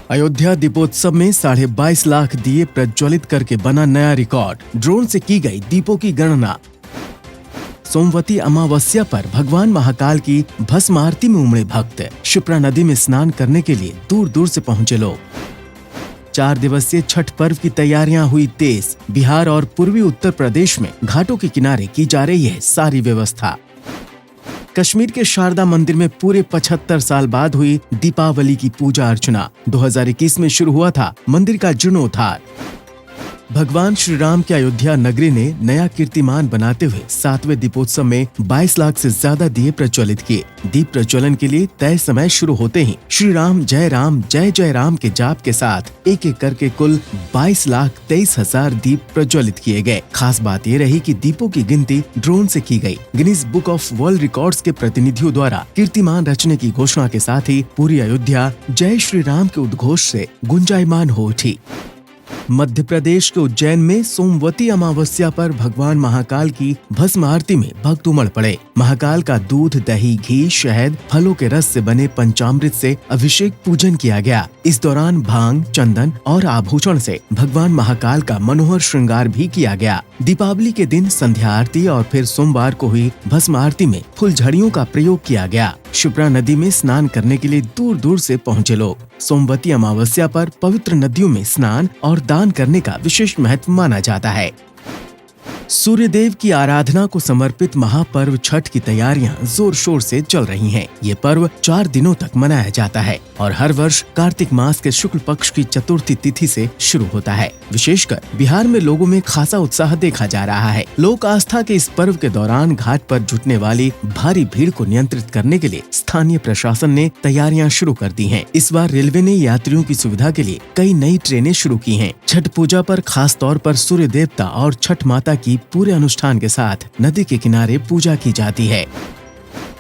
अयोध्या दीपोत्सव में 22.5 लाख दिए प्रज्वलित करके बना नया रिकॉर्ड। ड्रोन से की गई दीपों की गणना। सोमवती अमावस्या पर भगवान महाकाल की भस्म आरती में उमड़े भक्त। क्षिप्रा नदी में स्नान करने के लिए दूर दूर से पहुंचे लोग। 4 दिवसीय छठ पर्व की तैयारियां हुई तेज। बिहार और पूर्वी उत्तर प्रदेश में घाटों के किनारे की जा रही है सारी व्यवस्था। कश्मीर के शारदा मंदिर में पूरे 75 साल बाद हुई दीपावली की पूजा अर्चना। 2021 में शुरू हुआ था मंदिर का जीर्णोद्धार। भगवान श्री राम के अयोध्या नगरी ने नया कीर्तिमान बनाते हुए 7वें दीपोत्सव में 22 लाख से ज्यादा दिए प्रज्वलित किए। दीप प्रज्वलन के लिए तय समय शुरू होते ही श्री राम जय जय राम के जाप के साथ एक एक करके कुल 22,23,000 दीप प्रज्वलित किए गए। खास बात ये रही कि दीपों की गिनती ड्रोन से की गई। Guinness book of world records के प्रतिनिधियों द्वारा कीर्तिमान रचने की घोषणा के साथ ही पूरी अयोध्या जय श्री राम के उद्घोष से गुंजायमान हो उठी। मध्य प्रदेश के उज्जैन में सोमवती अमावस्या पर भगवान महाकाल की भस्म आरती में भक्त उमड़ पड़े। महाकाल का दूध, दही, घी, शहद, फलों के रस से बने पंचामृत से अभिषेक पूजन किया गया। इस दौरान भांग, चंदन और आभूषण से भगवान महाकाल का मनोहर श्रृंगार भी किया गया। दीपावली के दिन संध्या आरती और फिर सोमवार को हुई भस्म आरती में फुलझड़ियों का प्रयोग किया गया। क्षिप्रा नदी में स्नान करने के लिए दूर दूर से पहुंचे लोग। सोमवती अमावस्या पर पवित्र नदियों में स्नान और दान करने का विशेष महत्व माना जाता है। सूर्यदेव की आराधना को समर्पित महापर्व छठ की तैयारियां जोर शोर से चल रही हैं। ये पर्व 4 दिनों तक मनाया जाता है और हर वर्ष कार्तिक मास के शुक्ल पक्ष की चतुर्थी तिथि से शुरू होता है। विशेषकर बिहार में लोगों में खासा उत्साह देखा जा रहा है। लोक आस्था के इस पर्व के दौरान घाट पर जुटने वाली भारी भीड़ को नियंत्रित करने के लिए स्थानीय प्रशासन ने तैयारियां शुरू कर दी हैं। इस बार रेलवे ने यात्रियों की सुविधा के लिए कई नई ट्रेनें शुरू की हैं। छठ पूजा पर खास तौर पर सूर्य देवता और छठ माता की पूरे अनुष्ठान के साथ नदी के किनारे पूजा की जाती है।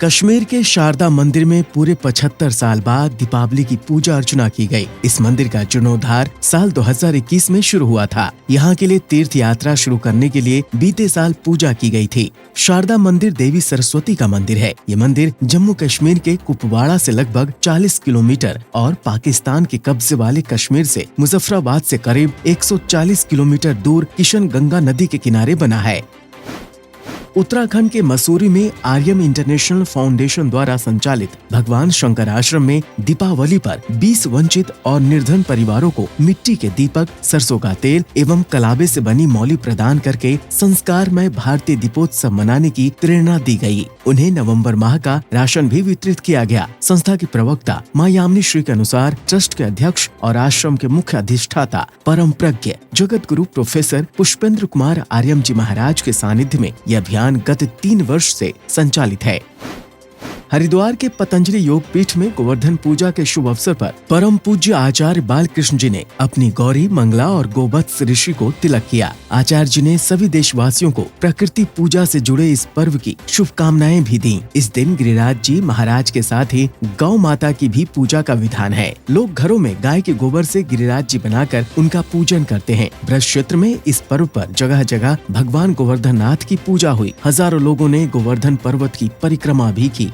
कश्मीर के शारदा मंदिर में पूरे 75 साल बाद दीपावली की पूजा अर्चना की गई। इस मंदिर का जीर्णोद्धार साल 2021 में शुरू हुआ था। यहाँ के लिए तीर्थ यात्रा शुरू करने के लिए बीते साल पूजा की गई थी। शारदा मंदिर देवी सरस्वती का मंदिर है। ये मंदिर जम्मू कश्मीर के कुपवाड़ा से लगभग 40 किलोमीटर और पाकिस्तान के कब्जे वाले कश्मीर से मुजफ्फराबाद से करीब 140 किलोमीटर दूर किशन गंगा नदी के किनारे बना है। उत्तराखंड के मसूरी में आर्यम इंटरनेशनल फाउंडेशन द्वारा संचालित भगवान शंकर आश्रम में दीपावली पर 20 वंचित और निर्धन परिवारों को मिट्टी के दीपक, सरसों का तेल एवं कलाबे से बनी मौली प्रदान करके संस्कारमय भारतीय दीपोत्सव मनाने की प्रेरणा दी गई। उन्हें नवंबर माह का राशन भी वितरित किया गया। संस्था की प्रवक्ता मां यामिनी श्री के अनुसार ट्रस्ट के अध्यक्ष और आश्रम के मुख्य अधिष्ठाता परम प्रज्ञ जगत गुरु प्रोफेसर पुष्पेंद्र कुमार आर्यम जी महाराज के सानिध्य में यह अभियान गत 3 वर्ष से संचालित है। हरिद्वार के पतंजलि योग पीठ में गोवर्धन पूजा के शुभ अवसर पर परम पूज्य आचार्य बालकृष्ण जी ने अपनी गौरी, मंगला और गोवत्स ऋषि को तिलक किया। आचार्य जी ने सभी देशवासियों को प्रकृति पूजा से जुड़े इस पर्व की शुभकामनाएं भी दी। इस दिन गिरिराज जी महाराज के साथ ही गौ माता की भी पूजा का विधान है। लोग घरों में गाय के गोबर से गिरिराज जी बनाकर उनका पूजन करते हैं। ब्रज क्षेत्र में इस पर्व पर जगह जगह भगवान गोवर्धन नाथ की पूजा हुई। हजारों लोगों ने गोवर्धन पर्वत की परिक्रमा भी की।